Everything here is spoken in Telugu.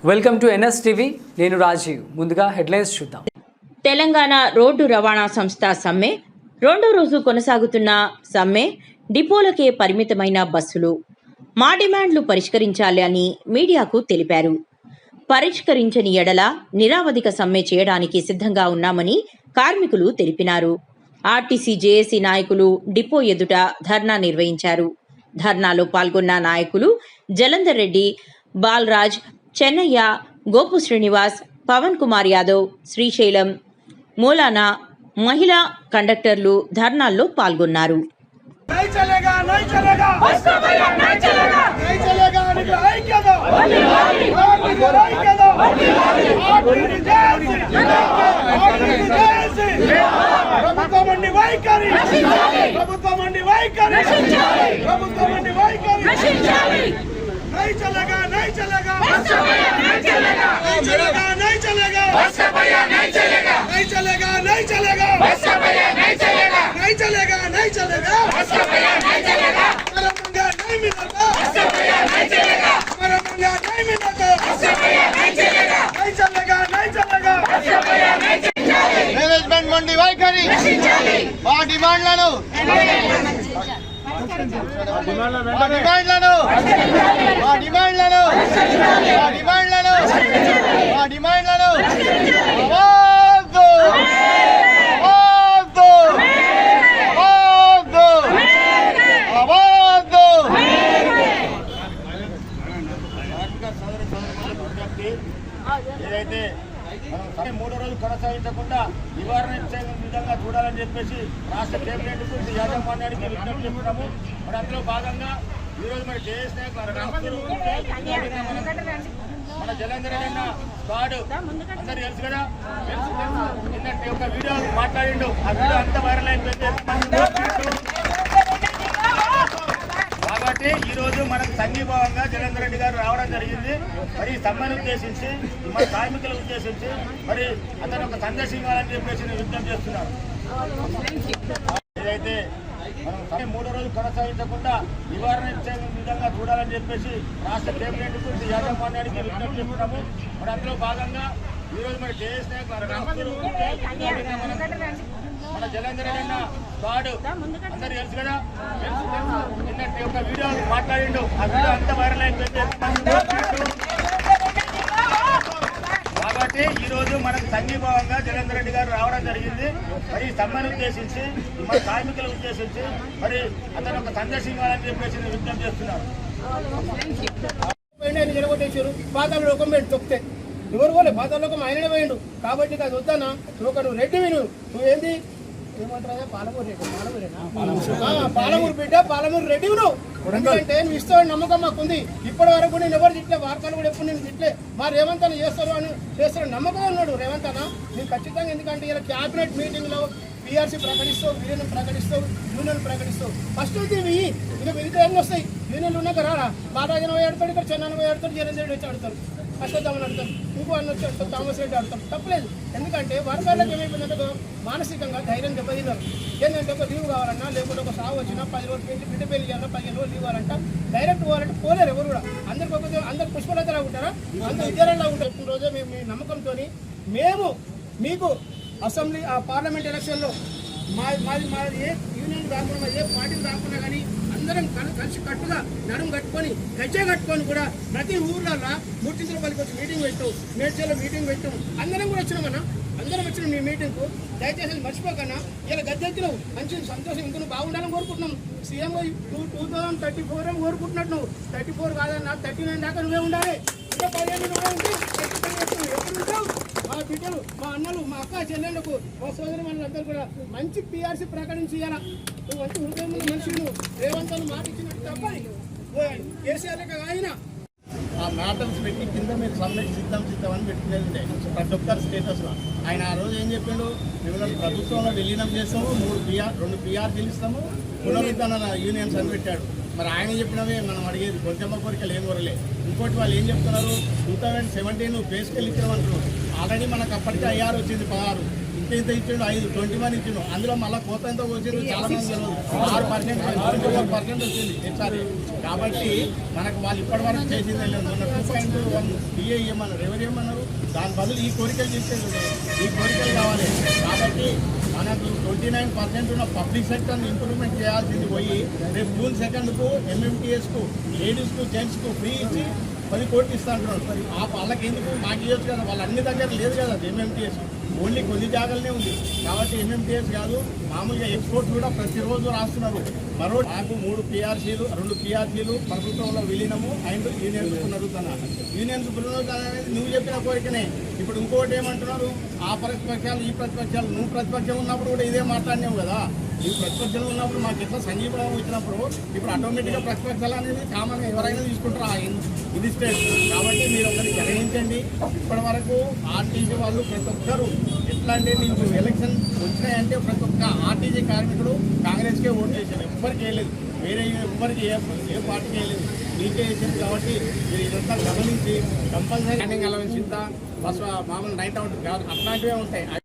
Welcome to NSTV. నేను రాజీవ్. ముందుగా హెడ్లైన్స్ చూద్దాం. తెలంగాణ రోడ్డు రవాణా సంస్థ సమ్మె రెండో రోజు కొనసాగుతున్న సమ్మె. డిపోలకే పరిమితమైన బస్సులు. మా డిమాండ్లు పరిష్కరించాలి అని మీడియాకు తెలిపారు. పరిష్కరించని ఎడల నిరావధిక సమ్మె చేయడానికి సిద్ధంగా ఉన్నామని కార్మికులు తెలిపినారు. ఆర్టీసీ జేఏసీ నాయకులు డిపో ఎదుట ధర్నా నిర్వహించారు. ధర్నాలో పాల్గొన్న నాయకులు జలంధర్ రెడ్డి, బాలరాజ్, చెన్నయ్య, గోపు శ్రీనివాస్, పవన్ కుమార్ యాదవ్, శ్రీశైలం, మౌలానా, మహిళా కండక్టర్లు ధర్నాల్లో పాల్గొన్నారు. नहीं चलेगा नहीं चलेगा नहीं चलेगा नहीं चलेगा नहीं चलेगा बस का भैया नहीं चलेगा नहीं चलेगा नहीं चलेगा बस का भैया नहीं चलेगा नहीं चलेगा नहीं चलेगा बस का भैया नहीं चलेगा हमारा पंगा नहीं मिलेगा बस का भैया नहीं चलेगा हमारा पंगा नहीं मिलेगा बस का भैया नहीं चलेगा नहीं चलेगा नहीं चलेगा बस का भैया नहीं चलेगा मैनेजमेंट मंडी వైఖరి మా డిమాండ్లను ఏదైతే మూడో రోజు కొనసాగించకుండా నివారణ విధంగా చూడాలని చెప్పేసి రాష్ట్ర కేబినెట్ యాజమాన్యానికి విజ్ఞప్తి చేస్తున్నాము. మరి అందులో భాగంగా ఈరోజు మరి జేఎస్ మన జలంధర్ అన్న స్క్వాడ్ అందరూ తెలుసు కదా, నిన్నటి ఒక వీడియో మాట్లాడిండు. ఆ వీడియో అంత వైరల్ అయిపోయింది. కాబట్టి ఈ రోజు మనకు సంఘీభావంగా జలంధర్ రెడ్డి గారు రావడం జరిగింది. మరి సమ్మెను ఉద్దేశించి మన కార్మికులను ఉద్దేశించి మరి అతను ఒక సందేశం ఇవ్వాలని చెప్పేసి నేను విజ్ఞప్తి చేస్తున్నాను. ఏదైతే మనం మూడో రోజు కొనసాగించకుండా నివారణ విధంగా చూడాలని చెప్పేసి రాష్ట్ర కేబినెట్ యాజమాన్యానికి విజ్ఞప్తి చేస్తున్నాము. మరి అందులో భాగంగా ఈరోజు మరి జేఎస్ మన జలంధర్ అన్న స్క్వాడ్ అందరూ తెలుసు కదా, నిన్నటి ఒక వీడియో మాట్లాడిండు. ఆ వీడియో అంత వైరల్ అయిపోయింది. కాబట్టి ఈ రోజు మనకు సంఘీభావంగా జలంధర్ రెడ్డి గారు రావడం జరిగింది. మరి సమ్మెను ఉద్దేశించి మన కార్మికులను ఉద్దేశించి మరి అతను ఒక సందేశం ఇవ్వాలని చెప్పేసి నేను విజ్ఞప్తి చేస్తున్నాను. నిలబొట్టేశారు. పాతాల లోకం పెట్టి తొక్కితే ఎవరు పోలే, పాతాల లోకం ఆయననే పోయిండు. కాబట్టి అది వద్దానా నువ్వు రెడ్డి నువ్వేంది ఏమంటారా పాలమూరు బిడ్డ, పాలమూరు రెడ్డి నువ్వు. ఎందుకంటే నువ్వు ఇస్తావు నమ్మకం మాకుంది. ఇప్పటి వరకు నేను ఎవరు తిట్లే, వార్తలు కూడా ఎప్పుడు నేను తిట్లే. మా రేవంత్ అన్న చేస్తారు అని చేస్తాడు నమ్మకం ఉన్నాడు రేవంత్ అన్న. నేను ఖచ్చితంగా ఎందుకంటే ఇలా క్యాబినెట్ మీటింగ్ లో PRC ప్రకటిస్తావు, యూనియన్ ప్రకటిస్తావు, యూనియన్ ప్రకటిస్తావు. ఫస్ట్ అయితే ఇవి ఇంకా విధంగా వస్తాయి. యూనియన్లు ఉన్నాక రారా, బాలాజన్ పోయి ఆడతాడు, ఇక్కడ చెన్నాన్ని పోయి ఆడతాడు, జగన్ రెడ్డి వచ్చి ఆడతారు, అశ్వత్థామని ఆడతారు, ఇంకో అన్న వచ్చి ఆడతారు, థామస్ రెడ్డి ఆడతారు. తప్పలేదు. ఎందుకంటే వర్గాలకు ఏమైపోయిందంటే మానసికంగా ధైర్యం దెబ్బతిన్నారు. ఏంటంటే ఒక లీవ్ కావాలన్నా, లేకపోతే ఒక సాగు వచ్చినా 10 రోజులు బిడ్డ పెళ్లి చేయాలన్నా 15 రోజులు లీవ్ కావాలంట. డైరెక్ట్ పోవాలంటే పోలేరు ఎవరు కూడా. అందరు పుష్పలతలా ఉంటారా, అందరు విద్యాలయంలో ఉంటారు. రోజే మేము మీ నమ్మకంతో మేము మీకు అసెంబ్లీ పార్లమెంట్ ఎలక్షన్లో మాది ఏ యూనియన్ కాకుండా ఏ పార్టీలు రాకుండా కానీ అందరం కలిసి కట్టుగా నడుము కట్టుకొని గజ్జే కట్టుకొని కూడా ప్రతి ఊర్లలో మూర్తింతలపల్లికి వచ్చి మీటింగ్ పెట్టాం, మేడ్చల్లో మీటింగ్ పెట్టాం. అందరం కూడా వచ్చినామన్నా, అందరం వచ్చినాం మీ మీటింగ్కు. దయచేసి మర్చిపోకన్నా ఇలా గద్దెత్తినావు, మంచి సంతోషం. ఇంకా నువ్వు బాగుండాలని కోరుకుంటున్నాం. సీఎం 2034 కోరుకుంటున్నట్టు నువ్వు 34 కాదన్నా 39 దాకా నువ్వే ఉండాలి. ఇంకా 15 నువ్వే ఉండి ఎప్పుడు ఉంటావు. మా బిడ్డలు, మా అన్నలు, మా అక్క చెల్లెళ్లకు, మా సోదరి మనులందరూ కూడా మంచి PRC ప్రకటించి ఇవ్వాలా. నువ్వు మంచి హృదయం మనిషి, నువ్వు రేవంత్ మాట ఇచ్చినట్టు తప్పని కేసీఆర్ ఆయన ఆ మ్యాటర్స్ పెట్టి కింద మీరు సమ్మెట్ సిద్ధం అని పెట్టుకుంటే ప్రతి ఒక్కరి స్టేటస్లో ఆయన ఆ రోజు ఏం చెప్పిండు, మిమ్మల్ని ప్రభుత్వంలో విలీనం చేస్తాము, 2 PR గెలుస్తాము, పునరుద్ధరణ యూనియన్స్ అని పెట్టాడు. మరి ఆయన చెప్పినవే మనం అడిగేది. కొంచెం కోరికలు ఏం కోరలే. ఇంకోటి వాళ్ళు ఏం చెప్తున్నారు, 2017 పే స్కేల్ ఇచ్చినామంటున్నారు. ఆల్రెడీ మనకు అప్పటికే IR వచ్చింది 16. ఫస్ట్ ఎంత ఇచ్చిండు 21 ఇచ్చిండు. అందులో మళ్ళీ కోత ఎంత వచ్చింది చాలా మంది తెలియదు. 6% వచ్చింది ఈసారి. కాబట్టి మనకు వాళ్ళు ఇప్పటి వరకు చేసింది లేదు. మొన్న 2.1 TA ఏమన్నారు, ఎవరు ఏమన్నారు? దాని బదులు ఈ కోరికలు చేసేది, ఈ కోరికలు కావాలి. కాబట్టి మనకు 29% ఉన్న పబ్లిక్ సెక్టర్ని ఇంప్రూవ్మెంట్ చేయాల్సింది పోయి రేపు June 2కు MMTSకు లేడీస్కు జెంట్స్కు ఫ్రీ ఇచ్చి 10 కోట్లు ఇస్తా అంటున్నారు. వాళ్ళకి ఎందుకు మాకు ఇవ్వచ్చు కదా, వాళ్ళ అన్ని దగ్గర లేదు కదా MMTS, ఓన్లీ కొన్ని జాగాలనే ఉంది. కాబట్టి MMTS కాదు, మామూలుగా ఎక్స్పోర్ట్స్ కూడా ప్రతిరోజు రాస్తున్నారు. మరో నాకు 3 PRCలు 2 PRCలు ప్రభుత్వంలో విలీనము అండ్ యూనియన్స్ పునరుద్ధరణ. యూనియన్స్ పునరుద్ధరణ అనేది నువ్వు చెప్పిన కోరికనే. ఇప్పుడు ఇంకోటి ఏమంటున్నారు, ఆ ప్రతిపక్షాలు ఈ ప్రతిపక్షాలు, నువ్వు ప్రతిపక్షం ఉన్నప్పుడు కూడా ఇదే మాట్లాడినావు కదా. ఈ ప్రతిపక్షంలో ఉన్నప్పుడు మాకు ఎట్లా సంఘీభావం ఇచ్చినప్పుడు ఇప్పుడు ఆటోమేటిక్గా ప్రతిపక్షాలు అనేది కామన్ ఎవరైనా తీసుకుంటారు ఇది స్టేట్. కాబట్టి మీరు ఒకటి గ్రహించండి. ఇప్పటి వరకు ఆర్టీసీ వాళ్ళు ప్రతి ఒక్కరు ఎట్లా అంటే నీకు ఎలక్షన్ వచ్చినాయంటే ప్రతి ఒక్క ఆర్టీసీ కార్మికుడు కాంగ్రెస్కే ఓటు చేశారు, ఎవ్వరికి వేయలేదు, వేరే ఎవ్వరికి ఏ పార్టీకి వేయలేదు, నీకే వేసింది. కాబట్టి మీరు ఇదంతా గమనించి కంపల్సరీ రన్నింగ్ అలవెన్స్ ఇంత బస్ మామూలు నైట్ అవుట్ కాదు అట్లాంటివే ఉంటాయి.